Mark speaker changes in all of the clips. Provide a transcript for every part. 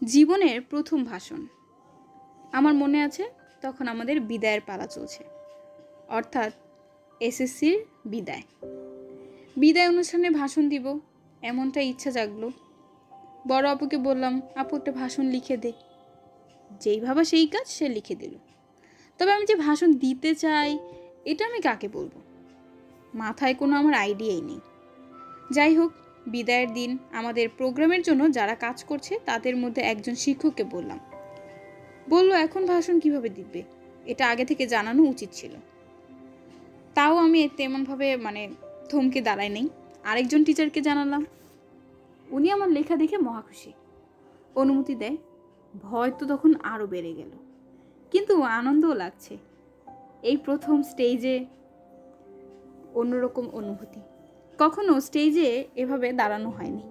Speaker 1: জীবনের প্রথম ভাষণ। আমার মনে আছে তখন আমাদের বিদায়ের পালা চলছে, অর্থাৎ এসএসসির বিদায় অনুষ্ঠানে ভাষণ দিব এমনটা ইচ্ছা জাগলো। বড় আপুকে বললাম, আপু একটা ভাষণ লিখে দে। যেই ভাবা সেই কাজ, সে লিখে দিল। তবে আমি যে ভাষণ দিতে চাই এটা আমি কাকে বলবো, মাথায় কোনো আমার আইডিয়াই নেই। যাই হোক, বিদায়ের দিন আমাদের প্রোগ্রামের জন্য যারা কাজ করছে তাদের মধ্যে একজন শিক্ষককে বললো এখন ভাষণ কিভাবে দিবে, এটা আগে থেকে জানানো উচিত ছিল। তাও আমি তেমনভাবে থমকে দাঁড়াই নেই, আরেকজন টিচারকে জানালাম। উনি আমার লেখা দেখে মহা খুশি, অনুমতি দেয়। ভয় তো তখন আরও বেড়ে গেল, কিন্তু আনন্দও লাগছে। এই প্রথম স্টেজে অন্যরকম অনুভূতি, কখনো স্টেজে এভাবে দাঁড়ানো হয়নি।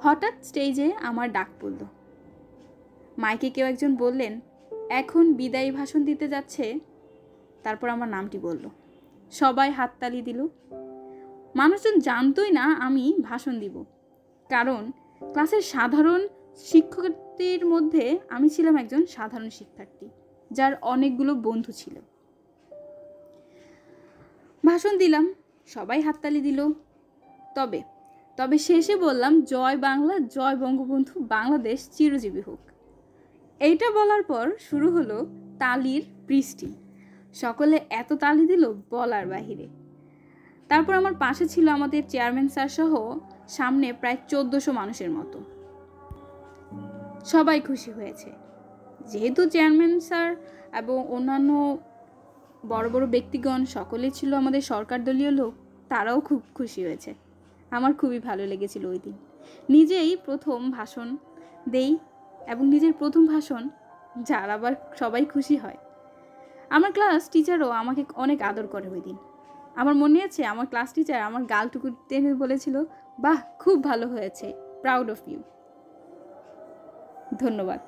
Speaker 1: হঠাৎ স্টেজে আমার ডাক পড়ল। মাইকে কেউ একজন বললেন, এখন বিদায়ী ভাষণ দিতে যাচ্ছে। তারপর আমার নামটি বলল, সবাই হাততালি দিল। মানুষজন জানতই না আমি ভাষণ দিব, কারণ ক্লাসের সাধারণ শিক্ষার্থীর মধ্যে আমি ছিলাম একজন সাধারণ শিক্ষার্থী, যার অনেকগুলো বন্ধু ছিল। ভাষণ দিলাম, সবাই হাততালি দিল। তবে শেষে বললাম, জয় বাংলা, জয় বঙ্গবন্ধু, বাংলাদেশ চিরজীবী হোক। এইটা বলার পর শুরু হলো তালির বৃষ্টি। সকলে এত তালি দিল বলার বাহিরে। তারপর আমার পাশে ছিল আমাদের চেয়ারম্যান স্যার সহ সামনে প্রায় 1400 মানুষের মতো। সবাই খুশি হয়েছে, যেহেতু চেয়ারম্যান স্যার এবং অন্যান্য বড় বড় ব্যক্তিগণ সকলে ছিল আমাদের সরকার দলীয় লোক, তারাও খুব খুশি হয়েছে। আমার খুবই ভালো লেগেছিল ওই দিন। নিজেই প্রথম ভাষণ দেই এবং নিজের প্রথম ভাষণ, যার আবার সবাই খুশি হয়। আমার ক্লাস টিচারও আমাকে অনেক আদর করে ওই দিন। আমার মনে আছে আমার ক্লাস টিচার আমার গালটুকু টেনে বলেছিল, বাহ, খুব ভালো হয়েছে, প্রাউড অফ ইউ। ধন্যবাদ।